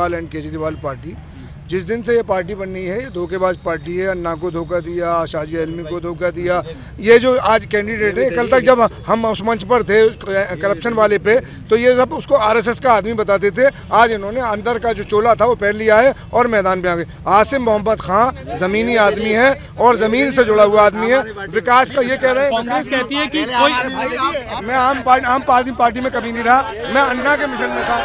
Kejriwal and Kejriwal party. जिस दिन से ये पार्टी बननी है, ये धोखेबाज पार्टी है। अन्ना को धोखा दिया, शाजिया इल्मी को धोखा दिया। ये जो आज कैंडिडेट है, कल तक जब हम उस मंच पर थे करप्शन वाले पे, तो ये सब उसको आरएसएस का आदमी बताते थे। आज इन्होंने अंदर का जो चोला था वो पहन लिया है और मैदान पे आ गए। आसिम मोहम्मद खान जमीनी आदमी है और जमीन से जुड़ा हुआ आदमी है। विकास का ये कह रहे हैं, कांग्रेस कहती है कि कोई, मैं आम पार्टी में कभी नहीं रहा, मैं अन्ना के मिशन में था।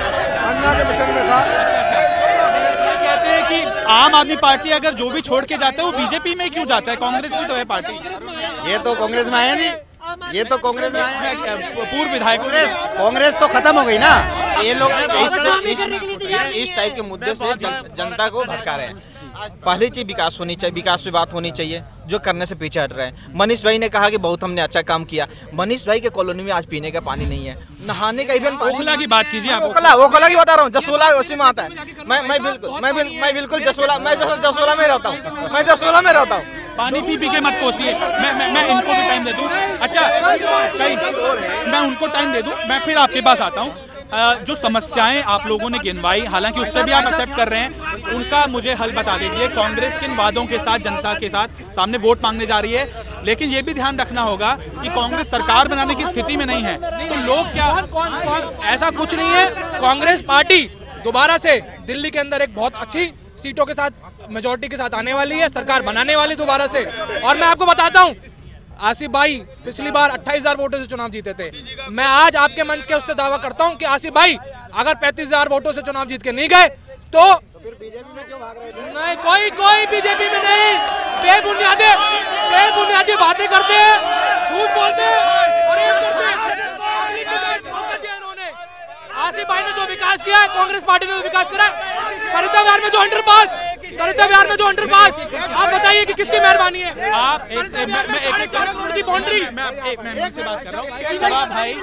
कहते हैं कि आम आदमी पार्टी अगर जो भी छोड़ के जाता है वो बीजेपी में क्यों जाता है? कांग्रेस भी तो है पार्टी। ये तो कांग्रेस में आया नहीं, ये तो कांग्रेस में आया। पूर्व विधायक कांग्रेस तो खत्म हो गई ना। ये लोग इस टाइप के मुद्दे से जनता को भटका रहे हैं। पहली चीज विकास होनी चाहिए, विकास पे बात होनी चाहिए, जो करने से पीछे हट रहे हैं। मनीष भाई ने कहा कि बहुत हमने अच्छा काम किया। मनीष भाई के कॉलोनी में आज पीने का पानी नहीं है, नहाने का इवन ओखला की बात कीजिए आप। ओखला की बता रहा हूँ, जसोला उसी में आता है। मैं बिल्कुल जसोला में रहता हूँ। पानी पी के मत कोसिए। मैं इनको भी टाइम दे दूं। अच्छा, मैं उनको टाइम दे दूं, मैं फिर आपके पास आता हूं। जो समस्याएं आप लोगों ने गिनवाई, हालांकि उससे भी आप एक्सेप्ट कर रहे हैं, उनका मुझे हल बता दीजिए। कांग्रेस किन वादों के साथ जनता के साथ सामने वोट मांगने जा रही है, लेकिन ये भी ध्यान रखना होगा कि कांग्रेस सरकार बनाने की स्थिति में नहीं है। तो लोग क्या, ऐसा कुछ नहीं है। कांग्रेस पार्टी दोबारा से दिल्ली के अंदर एक बहुत अच्छी सीटों के साथ, मेजोरिटी के साथ आने वाली है, सरकार बनाने वाली दोबारा से। और मैं आपको बताता हूँ, आसिफ भाई पिछली बार 28,000 वोटों से चुनाव जीते थे। मैं आज आपके मंच के उससे दावा करता हूं कि आसिफ भाई अगर 35,000 वोटों से चुनाव जीत के नहीं गए तो नहीं, कोई बीजेपी में नहीं। बेबुनियादी बातें करते हैं, झूठ बोलते हैं और ये करते हैं। आसिफ भाई ने जो विकास किया है, कांग्रेस पार्टी ने जो विकास करा, सरिता विहार में जो अंडरपास, आप बताइए कि किसकी मेहरबानी है? आप की बाउंड्री, मैं से बात कर रहा हूँ भाई।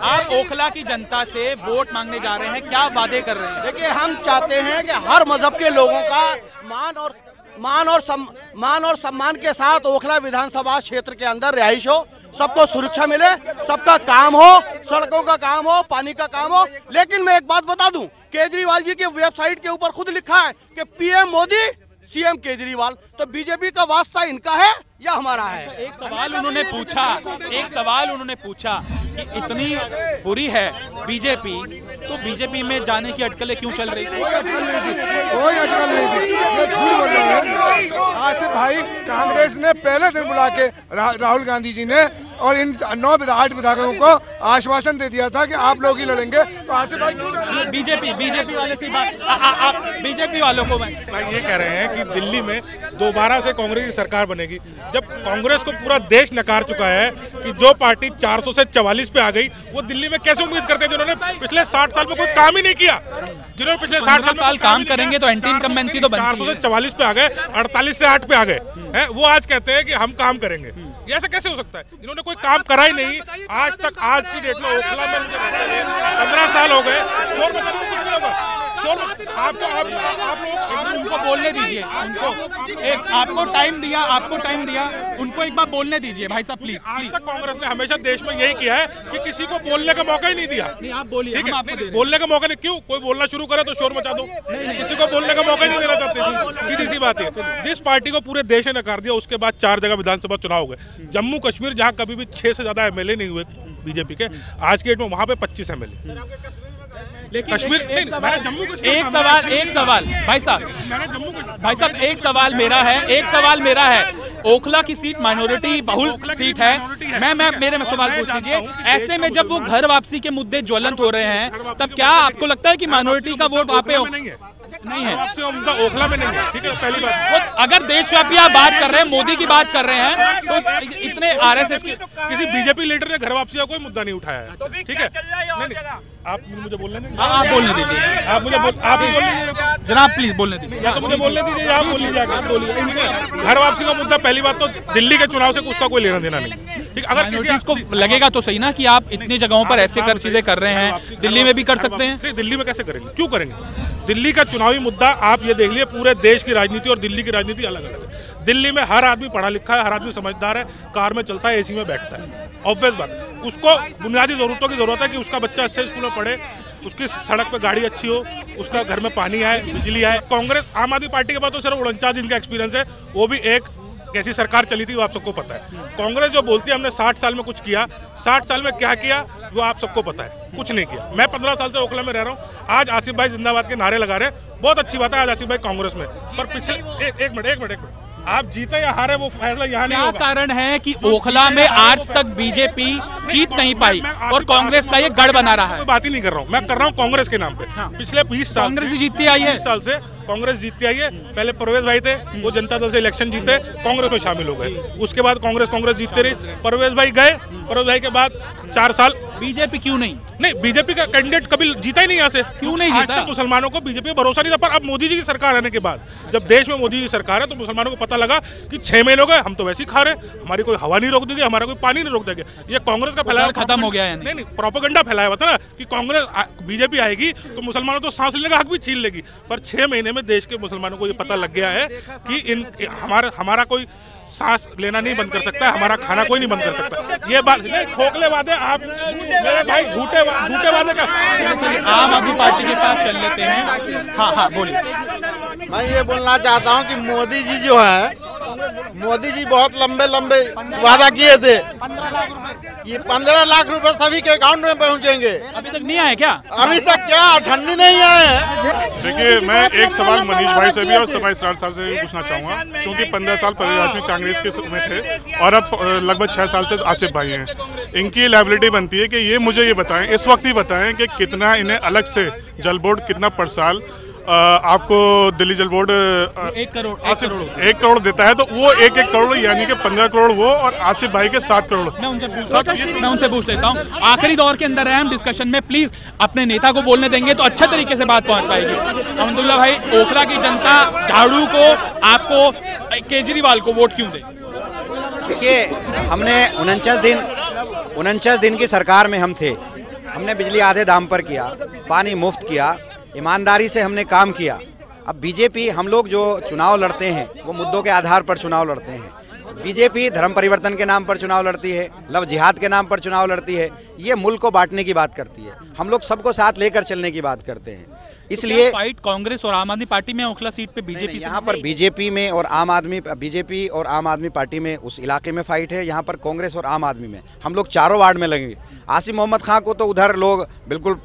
आप ओखला की जनता से वोट मांगने जा रहे हैं, क्या वादे कर रहे हैं? देखिए, हम चाहते हैं कि हर मजहब के लोगों का मान और सम्मान के साथ ओखला विधानसभा क्षेत्र के अंदर रिहाइश हो, सबको सुरक्षा मिले, सबका काम हो, सड़कों का काम हो, पानी का काम हो। लेकिन मैं एक बात बता दूं, केजरीवाल जी की वेबसाइट के ऊपर खुद लिखा है कि पीएम मोदी सीएम केजरीवाल। तो बीजेपी का वास्ता इनका है या हमारा है? एक सवाल उन्होंने पूछा कि इतनी बुरी है बीजेपी, तो बीजेपी में जाने की अटकलें क्यों चल रही थी? कोई अटकल नहीं थी, ये झूठ बोल रहे हैं। आसिफ भाई, कांग्रेस ने पहले दिन बुला के राहुल गांधी जी ने और इन 8 विधायकों को आश्वासन दे दिया था कि आप लोग ही लड़ेंगे। तो आसिफ भाई बीजेपी वाले से बीजेपी वालों को मैं ये कह रहे हैं कि दिल्ली में दोबारा से कांग्रेस की सरकार बनेगी, जब कांग्रेस को पूरा देश नकार चुका है कि जो पार्टी 400 से 44 पे आ गई, वो दिल्ली में कैसे उम्मीद करते हैं जिन्होंने पिछले 60 साल में कोई काम ही नहीं किया। जिन्होंने पिछले 60 साल काम करेंगे तो एंटी इनकम्बेंसी तो 400 से 44 पे आ गए, 48 से 8 पे आ गए हैं, वो आज कहते हैं कि हम काम करेंगे। ये ऐसा कैसे हो सकता है? जिन्होंने कोई काम करा ही नहीं आज तक। आज की डेट में ओखला में 15 साल हो गए। आप लोग उनको बोलने दीजिए, आपको टाइम दिया, उनको एक बार बोलने दीजिए भाई साहब प्लीज। आज तक कांग्रेस ने हमेशा देश में यही किया है कि किसी को बोलने का मौका ही नहीं दिया। आप बोलिए, ठीक है, बोलने का मौका नहीं। क्यों? कोई बोलना शुरू करे तो शोर मचा दो। किसी को बोलने का मौका ही नहीं देना चाहते। सीधी सी बात है। जिस पार्टी को पूरे देश ने नकार दिया, उसके बाद 4 जगह विधानसभा चुनाव हो गए। जम्मू कश्मीर, जहां कभी भी 6 से ज्यादा एमएलए नहीं हुए बीजेपी के, आज के डेट में वहां पे 25 एमएलए। कश्मीर, एक सवाल भाई साहब, एक सवाल मेरा है। ओखला की सीट माइनॉरिटी बहुल सीट है। मेरे में सवाल पूछ लीजिए। ऐसे में जब वो घर वापसी के मुद्दे ज्वलंत हो रहे हैं, तब क्या आपको लगता है कि माइनॉरिटी का वोट वहाँ पे नहीं है? ओखला में नहीं है। ठीक है, पहली बात। अगर देशव्यापी आप बात कर रहे हैं, मोदी की बात कर रहे हैं, तो इतने आरएसएस के किसी बीजेपी लीडर ने घर वापसी का कोई मुद्दा नहीं उठाया है। ठीक है, आप मुझे बोलने दीजिए। आप बोलने दीजिए, आप मुझे जनाब प्लीज बोलने दीजिए। या तो मुझे बोलने दीजिए, आप बोल लीजिए। घर वापसी का मुद्दा, पहली बात तो दिल्ली के चुनाव से उसका कोई लेना देना नहीं। ठीक, अगर किसी को लगेगा तो सही ना कि आप इतनी जगहों पर ऐसे चीजें कर रहे हैं, दिल्ली में भी कर सकते हैं। दिल्ली में कैसे करेंगे? क्यों करेंगे? दिल्ली का चुनावी मुद्दा आप ये देख लीजिए, पूरे देश की राजनीति और दिल्ली की राजनीति अलग अलग है। दिल्ली में हर आदमी पढ़ा लिखा है, हर आदमी समझदार है, कार में चलता है, एसी में बैठता है। ऑब्वियस बात, उसको बुनियादी जरूरतों की जरूरत है कि उसका बच्चा अच्छे स्कूल में पढ़े, उसकी सड़क पे गाड़ी अच्छी हो, उसका घर में पानी आए, बिजली आए। कांग्रेस आम आदमी पार्टी के पास तो सिर्फ 49 दिन का एक्सपीरियंस है, वो भी एक कैसी सरकार चली थी वो आप सबको पता है। कांग्रेस जो बोलती है हमने 60 साल में कुछ किया, 60 साल में क्या किया वो आप सबको पता है, कुछ नहीं किया। मैं 15 साल से ओखला में रह रहा हूँ, आज आसिफ भाई जिंदाबाद के नारे लगा रहे हैं, बहुत अच्छी बात है आज आसिफ भाई कांग्रेस में। पर पिछले एक मिनट आप जीते या हारे वो फैसला यहाँ नहीं होगा। क्या कारण है कि ओखला में आज तक बीजेपी जीत नहीं पाई और कांग्रेस का ये गढ़ बना रहा है? कोई बात ही नहीं कर रहा हूँ, मैं कर रहा हूँ कांग्रेस के नाम पे। पिछले 20 साल कांग्रेस ही जीतती आई है। 20 साल से कांग्रेस जीतती आई है। पहले परवेज भाई थे, वो जनता दल से इलेक्शन जीते, कांग्रेस में शामिल हो गए। उसके बाद कांग्रेस जीतते रही, परवेज भाई गए, परवेज भाई के बाद 4 साल बीजेपी क्यों नहीं? बीजेपी का कैंडिडेट कभी जीता ही नहीं यहाँ से। क्यों नहीं जीता? आज तक मुसलमानों को बीजेपी पर भरोसा नहीं था, पर अब मोदी जी की सरकार आने के बाद, जब देश में मोदी जी की सरकार है, तो मुसलमानों को पता लगा कि 6 महीने हो गए हम तो वैसे ही खा रहे, हमारी कोई हवा नहीं रोक देगी, हमारा कोई पानी नहीं रोक देगा। ये कांग्रेस का फैलाया खत्म हो गया है। नहीं, प्रोपेगेंडा फैलाया हुआ था ना कि कांग्रेस बीजेपी आएगी तो मुसलमानों तो सांस लेने का हक भी छीन लेगी। पर 6 महीने में देश के मुसलमानों को ये पता लग गया है कि हमारा कोई सांस लेना नहीं बंद कर सकता, हमारा खाना कोई नहीं बंद कर सकता। ये बात नहीं, खोखले वादे आप मेरे भाई झूठे वादे का। आम आदमी पार्टी के पास चल लेते हैं। हाँ बोलिए। मैं ये बोलना चाहता हूँ कि मोदी जी जो है, मोदी जी बहुत लंबे वादा किए थे, ये 15 लाख रुपए सभी के अकाउंट में पहुंचेंगे। अभी तक नहीं आए क्या? अभी तक क्या ठंडी नहीं आए हैं। देखिए, मैं एक सवाल मनीष भाई से भी और सफाई साहब से भी पूछना चाहूंगा, क्योंकि 15 साल पहले कांग्रेस के में थे और अब लगभग 6 साल से आसिफ भाई हैं। इनकी लायबिलिटी बनती है कि ये मुझे ये बताएं, इस वक्त ही बताएं कि कितना इन्हें अलग से जल बोर्ड कितना पर साल आपको दिल्ली जल बोर्ड 1 करोड़ देता है, तो वो 1 करोड़ यानी कि 15 करोड़ वो और आसिफ भाई के 7 करोड़। मैं उनसे पूछ लेता हूँ, आखिरी दौर के अंदर है हम डिस्कशन में, प्लीज अपने नेता को बोलने देंगे तो अच्छा तरीके से बात पहुंच पाएगी। अहमदुल्ला भाई, ओखला की जनता झाड़ू को, आपको, केजरीवाल को वोट क्यों दे? देखिए, हमने 49 दिन की सरकार में हम थे, हमने बिजली आधे दाम पर किया, पानी मुफ्त किया, ईमानदारी से हमने काम किया। अब बीजेपी, हम लोग जो चुनाव लड़ते हैं वो मुद्दों के आधार पर चुनाव लड़ते हैं। बीजेपी धर्म परिवर्तन के नाम पर चुनाव लड़ती है, लव जिहाद के नाम पर चुनाव लड़ती है, ये मुल्क को बांटने की बात करती है। हम लोग सबको साथ लेकर चलने की बात करते हैं। इसलिए फाइट कांग्रेस और आम आदमी पार्टी में ओखला सीट पे बीजेपी, यहाँ पर बीजेपी और आम आदमी पार्टी में उस इलाके में फाइट है, यहाँ पर कांग्रेस और आम आदमी में। हम लोग चारों वार्ड में लगेंगे। आसिफ मोहम्मद खां को तो उधर लोग बिल्कुल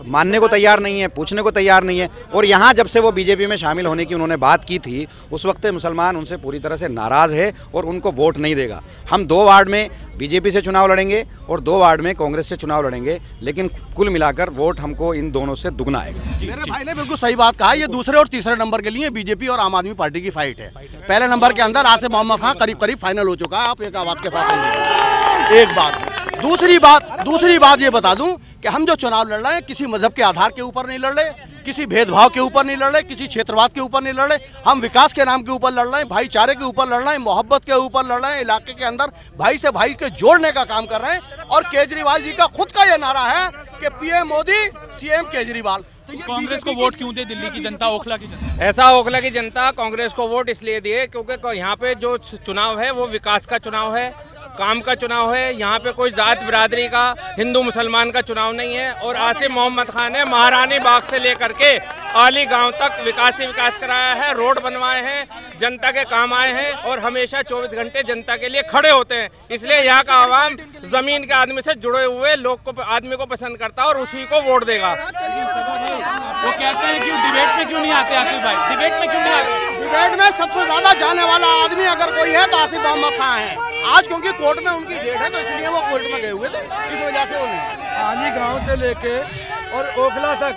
मानने को तैयार नहीं है, पूछने को तैयार नहीं है। और यहाँ जब से वो बीजेपी में शामिल होने की उन्होंने बात की थी, उस वक्त मुसलमान उनसे पूरी तरह से नाराज है और उनको वोट नहीं देगा। हम 2 वार्ड में बीजेपी से चुनाव लड़ेंगे और 2 वार्ड में कांग्रेस से चुनाव लड़ेंगे, लेकिन कुल मिलाकर वोट हमको इन दोनों से दुगना आएगा। मेरे भाई ने बिल्कुल सही बात कहा, ये दूसरे और तीसरे नंबर के लिए बीजेपी और आम आदमी पार्टी की फाइट है। पहले नंबर के अंदर आसिफ मोहम्मद खां करीब फाइनल हो चुका है, आप एक आवाज के साथ। एक बात। दूसरी बात ये बता दूं कि हम जो चुनाव लड़ रहे हैं किसी मजहब के आधार के ऊपर नहीं लड़ रहे, किसी भेदभाव के ऊपर नहीं लड़ रहे, किसी क्षेत्रवाद के ऊपर नहीं लड़ रहे। हम विकास के नाम के ऊपर लड़ रहे हैं, भाईचारे के ऊपर लड़ रहे हैं, मोहब्बत के ऊपर लड़ रहे हैं, इलाके के अंदर भाई से भाई के जोड़ने का काम कर रहे हैं। और केजरीवाल जी का खुद का यह नारा है कि पीएम मोदी, सीएम केजरीवाल। तो कांग्रेस को वोट क्यों दे दिल्ली की जनता, ओखला की जनता? ऐसा ओखला की जनता कांग्रेस को वोट इसलिए दिए क्योंकि यहाँ पे जो चुनाव है वो विकास का चुनाव है, काम का चुनाव है। यहाँ पे कोई जात बिरादरी का, हिंदू मुसलमान का चुनाव नहीं है। और आसिफ मोहम्मद खान ने महारानी बाग से लेकर के आली गांव तक विकास ही विकास कराया है, रोड बनवाए हैं, जनता के काम आए हैं और हमेशा 24 घंटे जनता के लिए खड़े होते हैं। इसलिए यहाँ का आवाम जमीन के आदमी से जुड़े हुए लोग को, आदमी को पसंद करता है और उसी को वोट देगा। वो कहते हैं कि डिबेट में क्यों नहीं आते आसिफ भाई? डिबेट में क्यों नहीं आते? डिबेट में सबसे ज्यादा जाने वाला आदमी अगर कोई है तो आसिफ मोहम्मद खान है। आज क्योंकि कोर्ट में उनकी डेट है तो इसलिए वो कोर्ट में गए हुए थे, इस वजह से वो नहीं। आली गांव से लेके और ओखला तक,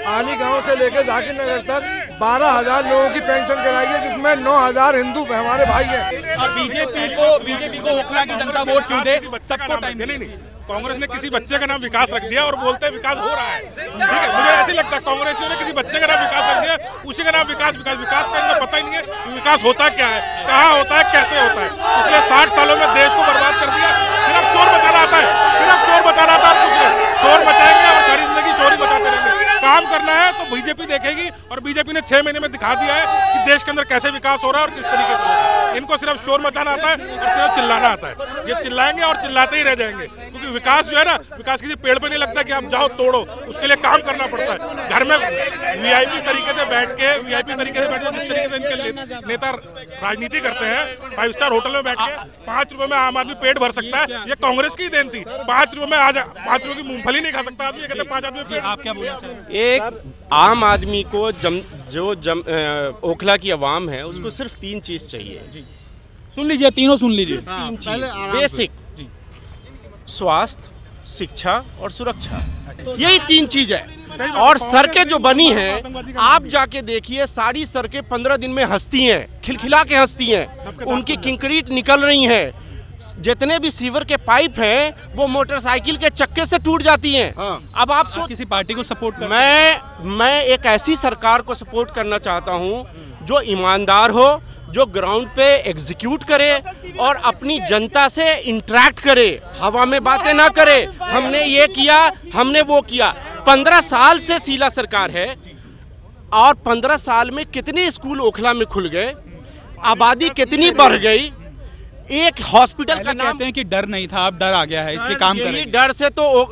आली गांव से लेके जाकिर नगर तक 12,000 लोगों की पेंशन कराई है, जिसमें 9,000 हिंदू हमारे भाई हैं। अब बीजेपी को ओखला की जनता वोट क्यों दे? सबको टाइम नहीं, कांग्रेस ने किसी बच्चे का नाम विकास रख दिया और बोलते हैं विकास हो रहा है। ठीक है, मुझे ऐसे लगता है कांग्रेसियों ने किसी बच्चे का नाम विकास रख दिया, उसी का नाम विकास का इनको पता ही नहीं है कि विकास होता क्या है, कहाँ होता है, कैसे होता है। पिछले 60 सालों में देश को बर्बाद कर दिया। सिर्फ चोर मचाना आता है, चोर मचाएंगे और सारी जिंदगी चोरी मचाते रहेंगे। काम करना है तो बीजेपी देखेगी और बीजेपी ने 6 महीने में दिखा दिया है कि देश के अंदर कैसे विकास हो रहा है और किस तरीके से। इनको सिर्फ शोर मचाना आता है और सिर्फ चिल्लाना आता है। ये चिल्लाएंगे और चिल्लाते ही रह जाएंगे, क्योंकि विकास जो है ना, विकास किसी पेड़ पे नहीं लगता कि आप जाओ तोड़ो, उसके लिए काम करना पड़ता है। घर में वीआईपी तरीके से बैठ के जिस तरीके से इनके नेता राजनीति करते हैं, 5 स्टार होटल में बैठ के 5 रुपए में आम आदमी पेट भर सकता है, ये कांग्रेस की देन थी। 5 रुपए में 5 रुपए की मूंगफली नहीं खा सकता आदमी, ये कहते 5 आदमी पेट। आप क्या बोलना चाहेंगे? एक आम आदमी को ओखला की आवाम है उसको सिर्फ 3 चीज चाहिए। सुन लीजिए, तीनों सुन लीजिए। बेसिक, स्वास्थ्य, शिक्षा और सुरक्षा, यही 3 चीज है। और सड़कें जो बनी हैं, आप जाके देखिए, सारी सड़कें 15 दिन में हंसती हैं, खिलखिला के हंसती हैं, उनकी कंक्रीट निकल रही है। जितने भी सीवर के पाइप हैं वो मोटरसाइकिल के चक्के से टूट जाती हैं। अब आप किसी पार्टी को सपोर्ट कर? मैं एक ऐसी सरकार को सपोर्ट करना चाहता हूं जो ईमानदार हो, जो ग्राउंड पे एग्जीक्यूट करे और अपनी जनता से इंटरेक्ट करे, हवा में बातें ना करे, हमने ये किया, हमने वो किया। 15 साल से शीला सरकार है और 15 साल में कितने स्कूल ओखला में खुल गए, आबादी कितनी बढ़ गई, एक हॉस्पिटल का नाम। कहते हैं कि डर नहीं था, अब डर आ गया है, इसके काम करें। डर से तो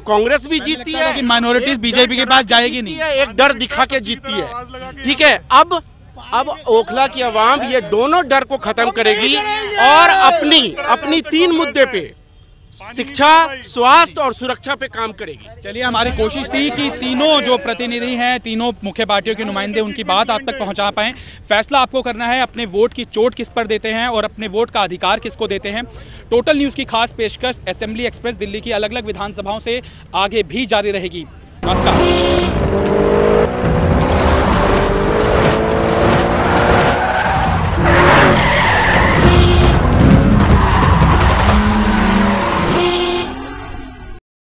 कांग्रेस भी जीतती है, लेकिन माइनॉरिटीज बीजेपी के पास जाएगी नहीं, एक डर दिखा के जीतती है। ठीक है, अब ओखला की आवाम ये दोनों डर को खत्म करेगी और अपनी 3 मुद्दे पे, शिक्षा, स्वास्थ्य और सुरक्षा पे काम करेगी। चलिए, हमारी कोशिश थी कि तीनों जो प्रतिनिधि हैं, तीनों मुख्य पार्टियों के नुमाइंदे, उनकी बात आप तक पहुंचा पाएं। फैसला आपको करना है, अपने वोट की चोट किस पर देते हैं और अपने वोट का अधिकार किसको देते हैं। टोटल न्यूज की खास पेशकश असेंबली एक्सप्रेस दिल्ली की अलग अलग विधानसभाओं से आगे भी जारी रहेगी। नमस्कार।